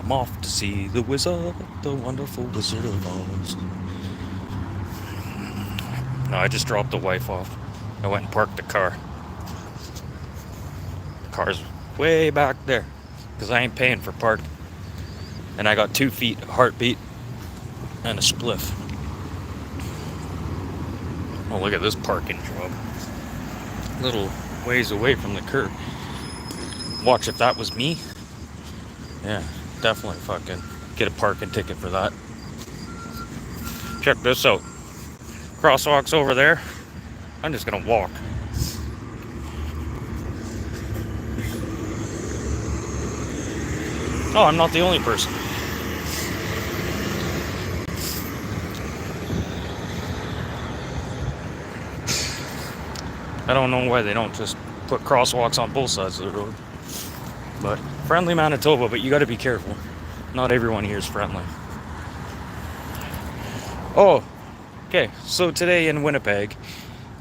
I'm off to see the wizard, the wonderful Wizard of Oz. No, I just dropped the wife off. I went and parked the car. The car's way back there because I ain't paying for parking. And I got 2 feet of heartbeat and a spliff. Oh, look at this parking job. Little ways away from the curb. Watch if that was me. Yeah, definitely fucking get a parking ticket for that. Check this out. Crosswalk's over there. I'm just gonna walk. Oh, I'm not the only person. I don't know why they don't just put crosswalks on both sides of the road. But friendly Manitoba, but you gotta be careful. Not everyone here is friendly. Oh, okay. So today in Winnipeg,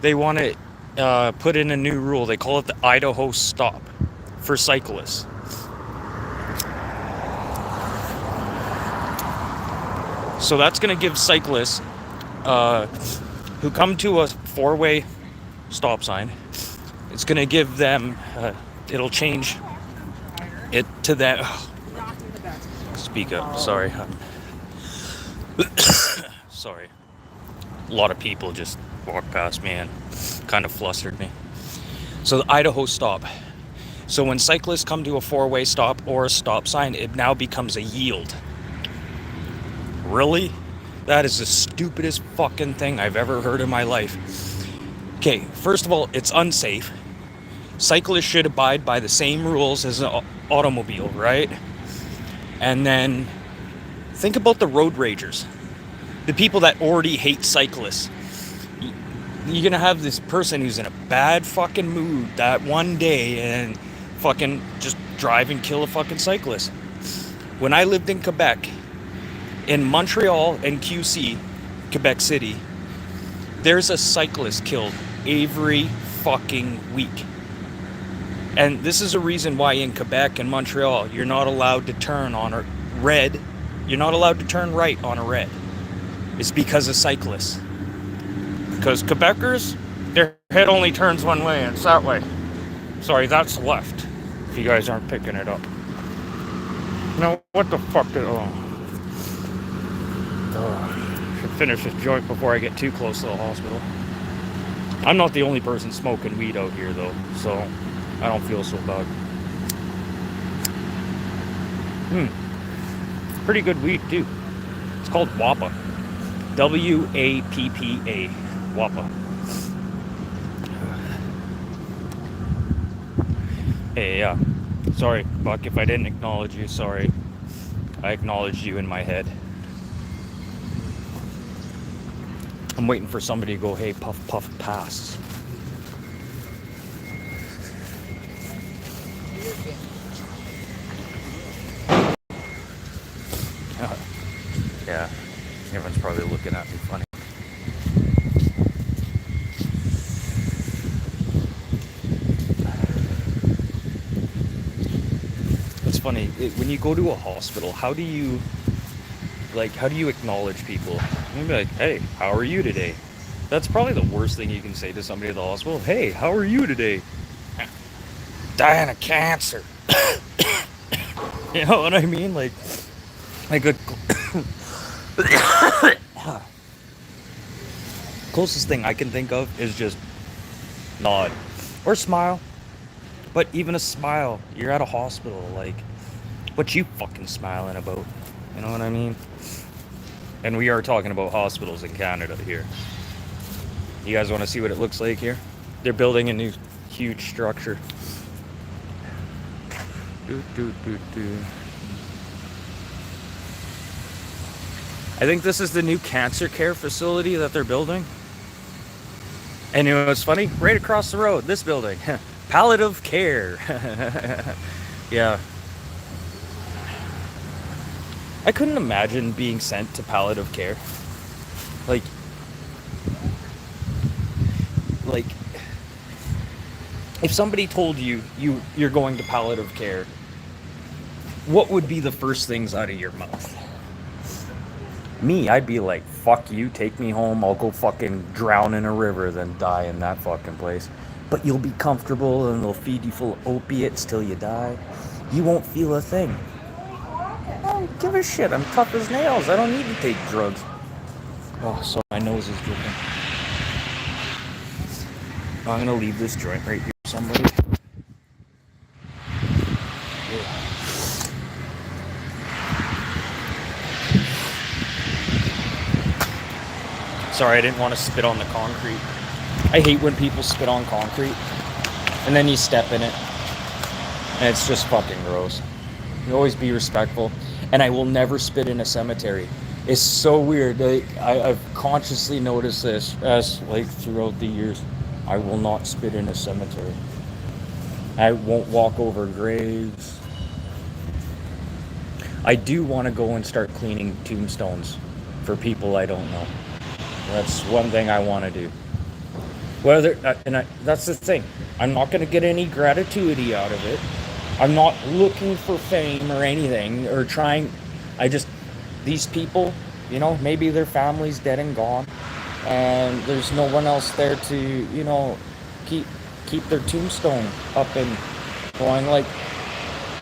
they want to put in a new rule. They call it the Idaho Stop for cyclists. So that's going to give cyclists who come to a four-way stop sign, it's going to give them, it'll change it to that. Speak up. Sorry. Sorry. A lot of people just walked past me and kind of flustered me. So the Idaho Stop. So when cyclists come to a four-way stop or a stop sign, it now becomes a yield. Really? That is the stupidest fucking thing I've ever heard in my life. Okay, first of all, it's unsafe. Cyclists should abide by the same rules as an automobile, right? And then think about the road ragers. The people that already hate cyclists. You're gonna have this person who's in a bad fucking mood that one day and fucking just drive and kill a fucking cyclist. When I lived in Quebec, in Montreal and QC, Quebec City, there's a cyclist killed every fucking week. And this is a reason why in Quebec and Montreal, you're not allowed to turn on a red. You're not allowed to turn right on a red. It's because of cyclists. Because Quebecers, their head only turns one way, and it's that way. Sorry, that's left. If you guys aren't picking it up. No, what the fuck did... should finish this joint before I get too close to the hospital. I'm not the only person smoking weed out here, though, so I don't feel so bad. Pretty good weed, too. It's called Wappa. W-A-P-P-A. Wappa. Hey, yeah. Sorry, Buck, if I didn't acknowledge you, sorry. I acknowledged you in my head. I'm waiting for somebody to go, hey, puff, puff, pass. Yeah, everyone's probably looking at me funny. It's funny, when you go to a hospital, how do you acknowledge people? You'd be like, hey, how are you today? That's probably the worst thing you can say to somebody at the hospital. Hey, how are you today? Dying of cancer. You know what I mean? Like a closest thing I can think of is just nod or smile. But even a smile, you're at a hospital, like, what you fucking smiling about? You know what I mean? And we are talking about hospitals in Canada here. You guys want to see what it looks like here? They're building a new huge structure. I think this is the new cancer care facility that they're building. And you know what's funny? Right across the road, this building. Palliative care. Yeah. I couldn't imagine being sent to palliative care. Like, if somebody told you're going to palliative care, what would be the first things out of your mouth? Me, I'd be like, fuck you, take me home, I'll go fucking drown in a river than die in that fucking place. But you'll be comfortable and they'll feed you full of opiates till you die. You won't feel a thing. I don't give a shit, I'm tough as nails, I don't need to take drugs. Oh, so my nose is dripping. I'm gonna leave this joint right here for somebody. Sorry, I didn't want to spit on the concrete. I hate when people spit on concrete and then you step in it and it's just fucking gross. You always be respectful. And I will never spit in a cemetery. It's so weird. I've consciously noticed this as like throughout the years. I will not spit in a cemetery. I won't walk over graves. I do want to go and start cleaning tombstones for people I don't know. That's one thing I want to do. That's the thing. I'm not going to get any gratuity out of it. I'm not looking for fame or anything or trying. These people, maybe their family's dead and gone, and there's no one else there to, keep their tombstone up and going. Like,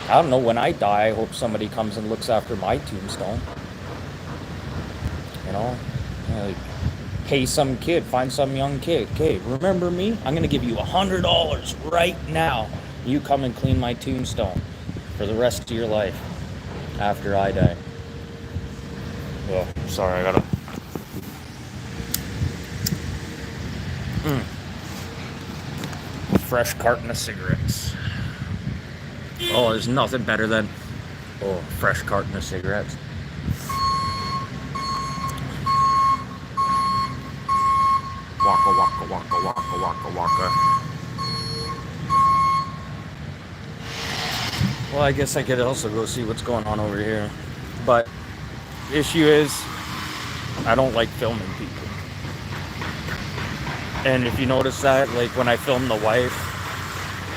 I don't know, when I die, I hope somebody comes and looks after my tombstone. Like, hey, find some young kid. Okay, remember me? I'm going to give you $100 right now. You come and clean my tombstone for the rest of your life after I die. Yeah, sorry, I gotta... Fresh carton of cigarettes. Oh, there's nothing better than... fresh carton of cigarettes. Waka waka waka waka waka waka. Well, I guess I could also go see what's going on over here. But the issue is, I don't like filming people. And if you notice that, like when I film the wife,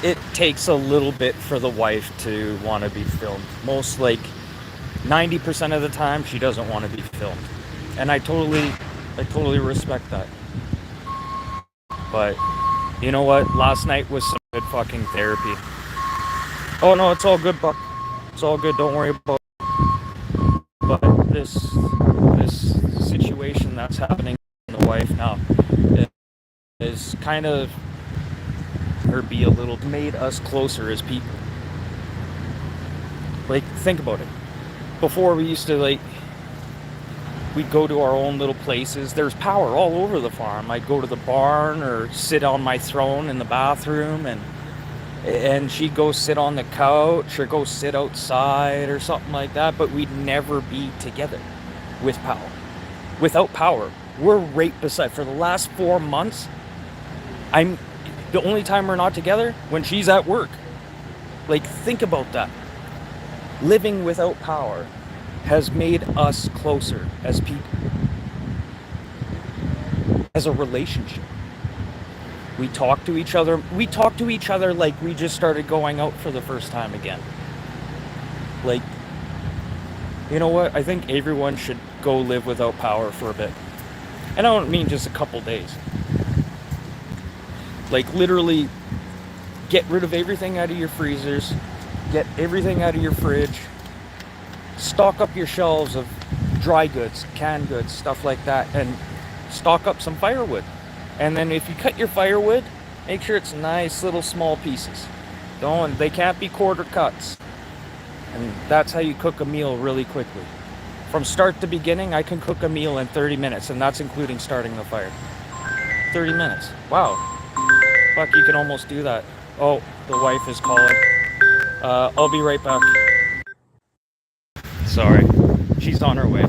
it takes a little bit for the wife to want to be filmed. Most, like 90% of the time, she doesn't want to be filmed. And I totally respect that. But you know what? Last night was some good fucking therapy. Oh no, it's all good, Buck. It's all good. Don't worry about it. But this situation that's happening in the wife now is kind of made us closer as people. Like, think about it. Before we used to we'd go to our own little places. There's power all over the farm. I'd go to the barn or sit on my throne in the bathroom and she'd go sit on the couch or go sit outside or something like that, but we'd never be together with power. Without power, we're right beside. For the last 4 months, the only time we're not together when she's at work. Like, think about that. Living without power has made us closer as people, as a relationship. We talk to each other like we just started going out for the first time again. Like, you know what? I think everyone should go live without power for a bit. And I don't mean just a couple days. Like, literally, get rid of everything out of your freezers, get everything out of your fridge, stock up your shelves of dry goods, canned goods, stuff like that, and stock up some firewood. And then if you cut your firewood, make sure it's nice little small pieces. They can't be quarter cuts. And that's how you cook a meal really quickly. From start to beginning, I can cook a meal in 30 minutes, and that's including starting the fire. 30 minutes. Wow. Fuck, you can almost do that. Oh, the wife is calling. I'll be right back. Sorry. She's on her way.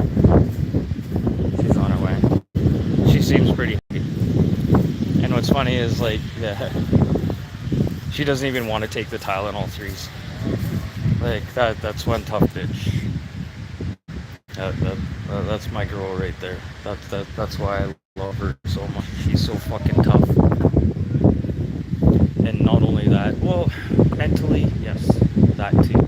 She seems pretty happy. And what's funny is, she doesn't even want to take the Tylenol 3s. That's one tough bitch. That's my girl right there. That's why I love her so much. She's so fucking tough. And not only that, well, mentally, yes, that too.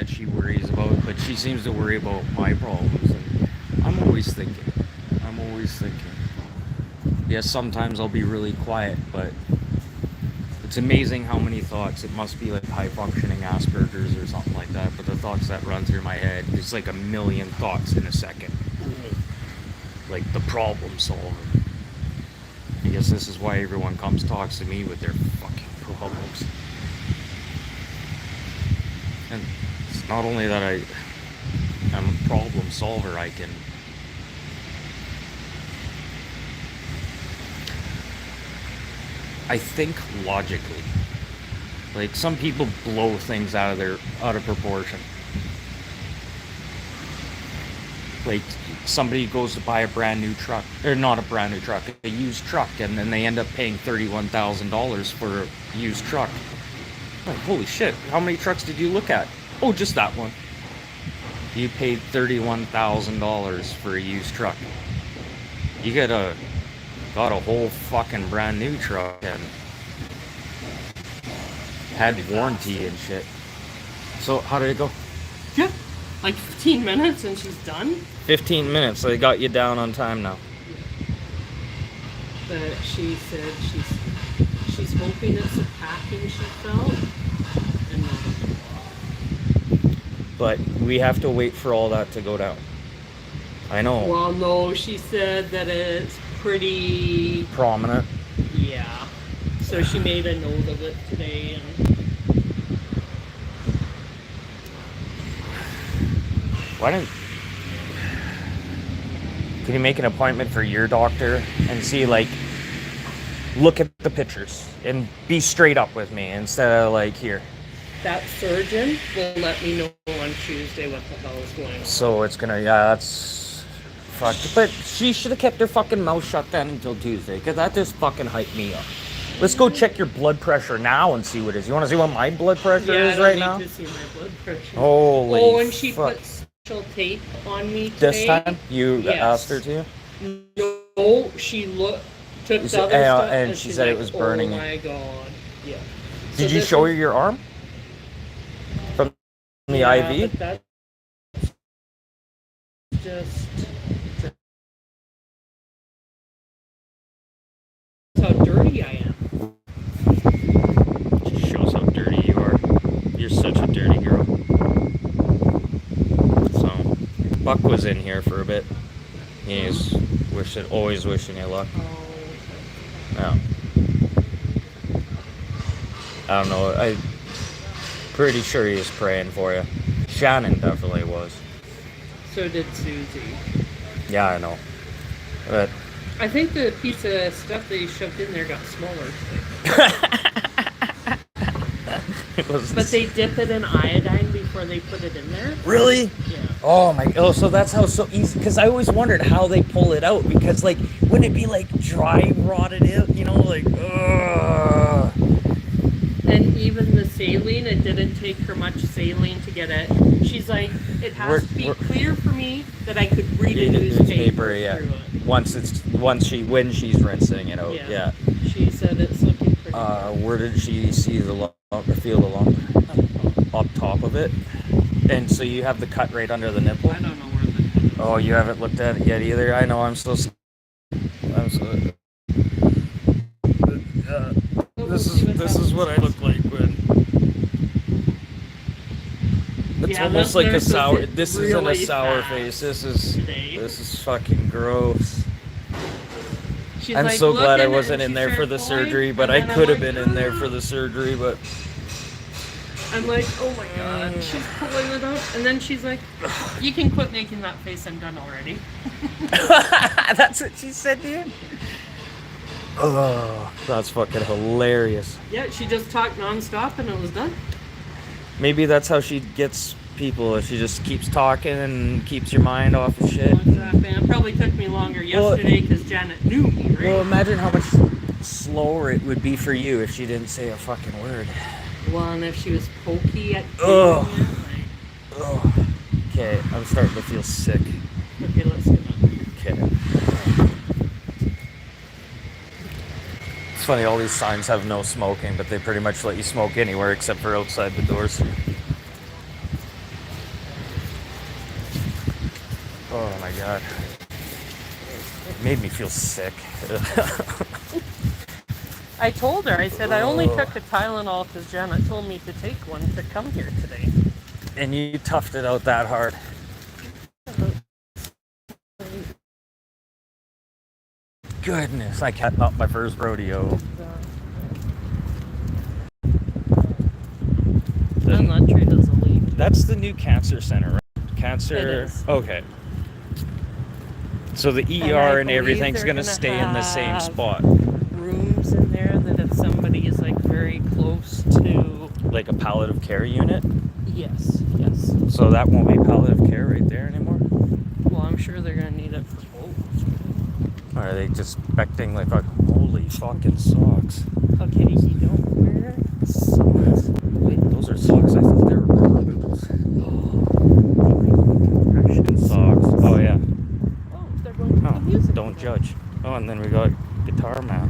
that she worries about, but she seems to worry about my problems. And I'm always thinking. I'm always thinking. Yes, sometimes I'll be really quiet, but it's amazing how many thoughts. It must be like high functioning Asperger's or something like that, but the thoughts that run through my head, it's like a million thoughts in a second. Like the problem solver. I guess this is why everyone talks to me with their fucking problems. And it's not only that I'm a problem solver, I think logically. Like some people blow things out of proportion. Like somebody goes to buy a brand new truck, or not a brand new truck, a used truck, and then they end up paying $31,000 for a used truck. Like, holy shit, how many trucks did you look at? Oh, just that one. You paid $31,000 for a used truck. You got a whole fucking brand new truck and had warranty and shit. So how did it go? Yeah, like 15 minutes and she's done. 15 minutes, so they got you down on time now. But she said she's hoping it's a packing she felt and not a block. But we have to wait for all that to go down. I know. Well, no, she said that it's pretty prominent. Yeah. So she made a note of it today and can you make an appointment for your doctor and see, like, look at the pictures and be straight up with me instead of like here. That surgeon will let me know on Tuesday what the hell is going on. So it's gonna, yeah, that's fucked. But she should have kept her fucking mouth shut then until Tuesday, because that just fucking hyped me up. Let's go check your blood pressure now and see what it is. You want to see what my blood pressure is right now? I need to see my blood pressure. Holy Oh, and she fuck. put special tape on me today. This time? You asked her to? No, she took the other stuff and she said like, it was burning. Oh my god. Yeah. Did you show her your arm? From the IV? But that's just how dirty I am. Just shows how dirty you are. You're such a dirty girl. So, Buck was in here for a bit. He's always wishing you luck. Yeah. I don't know. I'm pretty sure he was praying for you. Shannon definitely was. So did Susie. Yeah, I know. But I think the piece of stuff that you shoved in there got smaller. But they dip it in iodine before they put it in there. Really? Yeah. Oh my! Oh, so that's how so easy. Because I always wondered how they pull it out. Because like, wouldn't it be like dry rotted out? You know, like. Ugh. And even the saline, it didn't take her much saline to get it. She's like, it has to be clear for me that I could read a newspaper yeah. through it. When she's rinsing it out. Yeah. She said it's looking pretty good. Where did she see feel the lump? Up top of it. And so you have the cut right under the nipple? I don't know where the cut is. Oh, you haven't looked at it yet either? I know, I'm so this is what I look like when it's almost like a sour. This isn't a sour face. This is fucking gross. I'm like, so glad I wasn't in there for the surgery, but I could have been in there for the surgery, but I'm like, oh my god, she's pulling it up, and then she's like, you can quit making that face, I'm done already. That's what she said to you? Oh, that's fucking hilarious. Yeah, she just talked nonstop and it was done. Maybe that's how she gets people, if she just keeps talking and keeps your mind off of shit. Exactly. It probably took me longer yesterday because Janet knew me, right? Well, imagine how much slower it would be for you if she didn't say a fucking word. Well, and if she was pokey at Ugh. Okay, I'm starting to feel sick. Okay, let's get on. Okay. It's funny, all these signs have no smoking, but they pretty much let you smoke anywhere except for outside the doors. God. It made me feel sick. I told her, I said, I only took a Tylenol because Janet told me to take one to come here today. And you toughed it out that hard. Goodness, I kept up my first rodeo. I'm not sure it does a leak. That's the new cancer center, right? Cancer. It is. Okay. So the ER and everything's gonna stay in the same spot. Rooms in there that if somebody is like very close to. Like a palliative care unit? Yes. So that won't be palliative care right there anymore? Well, I'm sure they're gonna need it for both. Or are they just expecting like a holy fucking socks? Okay, you don't wear socks. Wait, those are socks. I thought they were rubber boots. Compression socks. Oh yeah. Oh, they're going to the music. Don't judge. Oh, and then we got Guitar Man.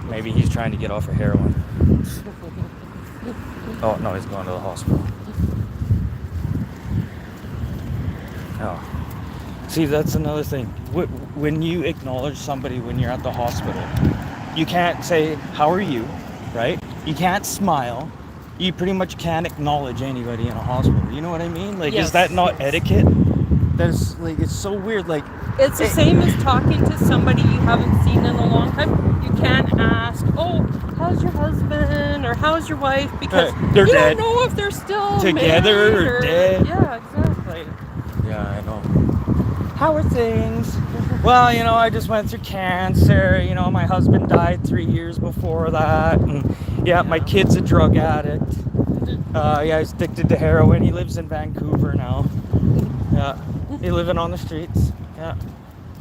Maybe he's trying to get off of heroin. Oh no, he's going to the hospital. Oh. See, that's another thing. When you acknowledge somebody when you're at the hospital, you can't say, how are you, right? You can't smile. You pretty much can't acknowledge anybody in a hospital. You know what I mean? Like, Yes, is that not yes. etiquette? That's like, it's so weird. Like, It's the same as talking to somebody you haven't seen in a long time. You can't ask, oh, how's your husband or how's your wife? Because they're you dead. don't know if they're still Together married or dead. Yeah, exactly. yeah, I know. How are things? Well, you know, I just went through cancer. You know, my husband died 3 years before that. And yeah, my kid's a drug addict. Yeah, he's addicted to heroin. He lives in Vancouver now. Yeah, he's living on the streets.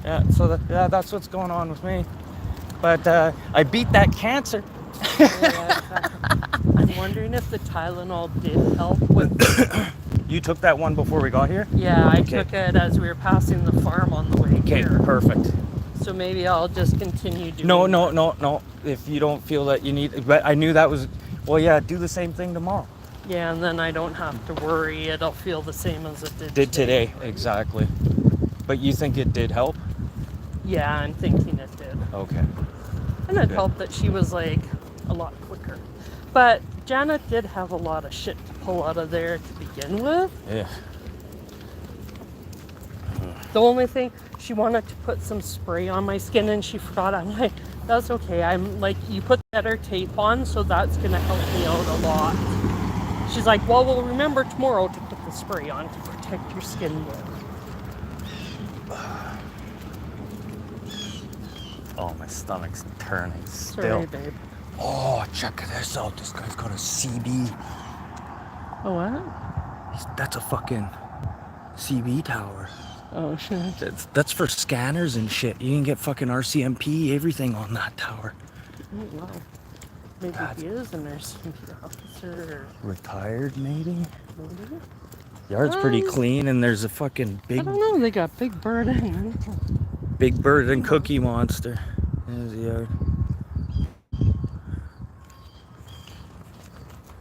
Yeah. So that's what's going on with me. But I beat that cancer. I'm wondering if the Tylenol did help with. You took that one before we got here? Yeah, I Okay. took it as we were passing the farm on the way Okay, here. perfect. So maybe I'll just continue doing. No. If you don't feel that you need, but I knew that was. Well, yeah, do the same thing tomorrow. Yeah, and then I don't have to worry. It'll feel the same as it did Today, exactly. But you think it did help? Yeah, I'm thinking it did. Okay. And it Good. helped that she was like a lot quicker. But Janet did have a lot of shit to pull out of there to begin with. Yeah. The only thing, she wanted to put some spray on my skin and she forgot. I'm like, that's okay. I'm like, you put better tape on, so that's gonna help me out a lot. She's like, well, we'll remember tomorrow to put the spray on to protect your skin more. Oh, my stomach's turning still. Sorry, babe. Oh, check this out. This guy's got a CB. Oh, what? That's a fucking CB tower. Oh, shit. That's for scanners and shit. You can get fucking RCMP, everything on that tower. Oh, wow. Maybe God. he is a nursing officer. Retired, maybe? Maybe? Yard's pretty clean, and there's a fucking I don't know. They got Big Bird in. Big Bird and Cookie Monster. There's the yard.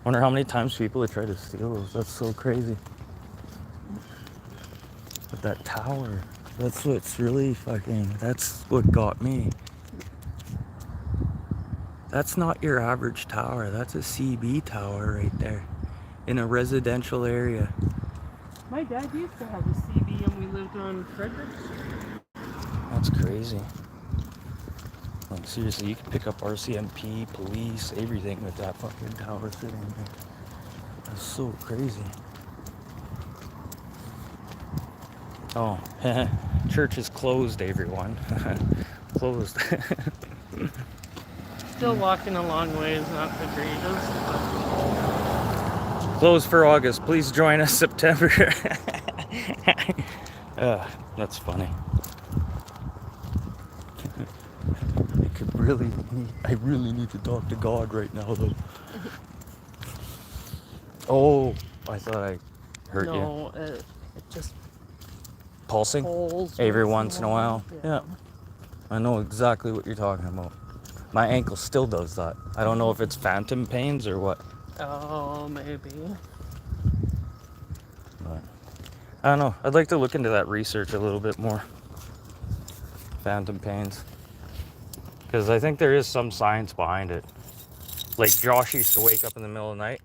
Wonder how many times people have tried to steal those. That's so crazy. But that tower, that's what's really fucking, that's what got me. That's not your average tower. That's a CB tower right there in a residential area. My dad used to have a CB and we lived on Frederick Street. That's crazy. Like, seriously, you can pick up RCMP, police, everything with that fucking tower sitting there. That's so crazy. Oh, church is closed, everyone. Closed. Still walking a long ways, not the greatest. Closed for August. Please join us September. That's funny. I really need to talk to God right now, though. Oh, I thought I hurt you. No, it just Pulsing? pulls Every once in a while. Yeah. I know exactly what you're talking about. My ankle still does that. I don't know if it's phantom pains or what. Oh, maybe. But I don't know. I'd like to look into that research a little bit more. Phantom pains. Because I think there is some science behind it. Like Josh used to wake up in the middle of the night.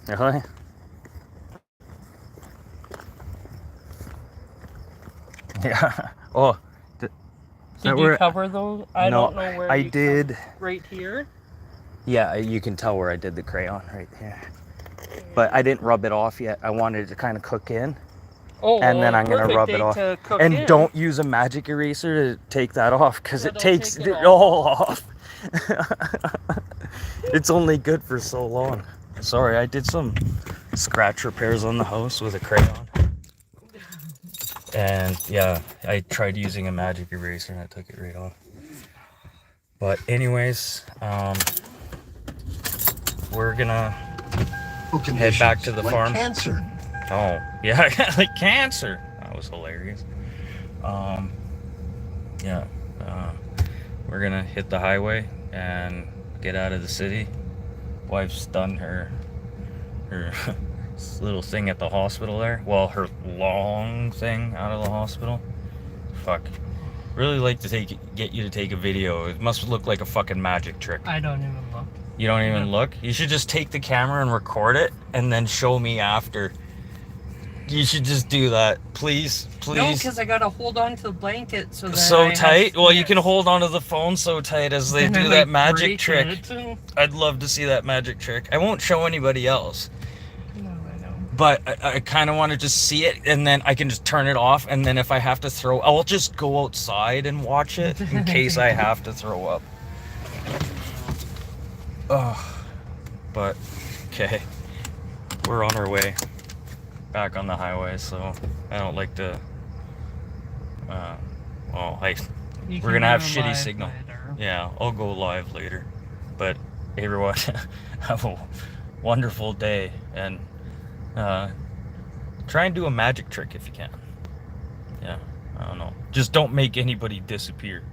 Really? Yeah. Oh. Did you cover those? I don't know where I you did. Right here? Yeah, you can tell where I did the crayon right here. But I didn't rub it off yet. I wanted it to kind of cook in. Oh, and then I'm going to rub it off. And in. don't use a magic eraser to take that off because it takes take it it all off. It's only good for so long. Sorry, I did some scratch repairs on the house with a crayon. And yeah, I tried using a magic eraser and I took it right off. But anyways, we're gonna head back to the farm. Cancer. Oh, yeah, like cancer. That was hilarious. Yeah, we're gonna hit the highway and get out of the city. Wife's done her little thing at the hospital there. Well, her long thing out of the hospital. Fuck. Really like to get you to take a video. It must look like a fucking magic trick. I don't even look. You don't even look? You should just take the camera and record it and then show me after. You should just do that. Please. No, because I gotta hold on to the blanket so that So tight? Well, you can hold onto the phone so tight as they do that magic trick. I'd love to see that magic trick. I won't show anybody else. No, I know. But I kind of want to just see it, and then I can just turn it off, and then if I have to throw, I'll just go outside and watch it in case I have to throw up. Oh, but, okay. We're on our way back on the highway, so I don't like to, we're going to have shitty signal. Later. Yeah, I'll go live later. But everyone, have a wonderful day, and try and do a magic trick if you can. Yeah, I don't know. Just don't make anybody disappear.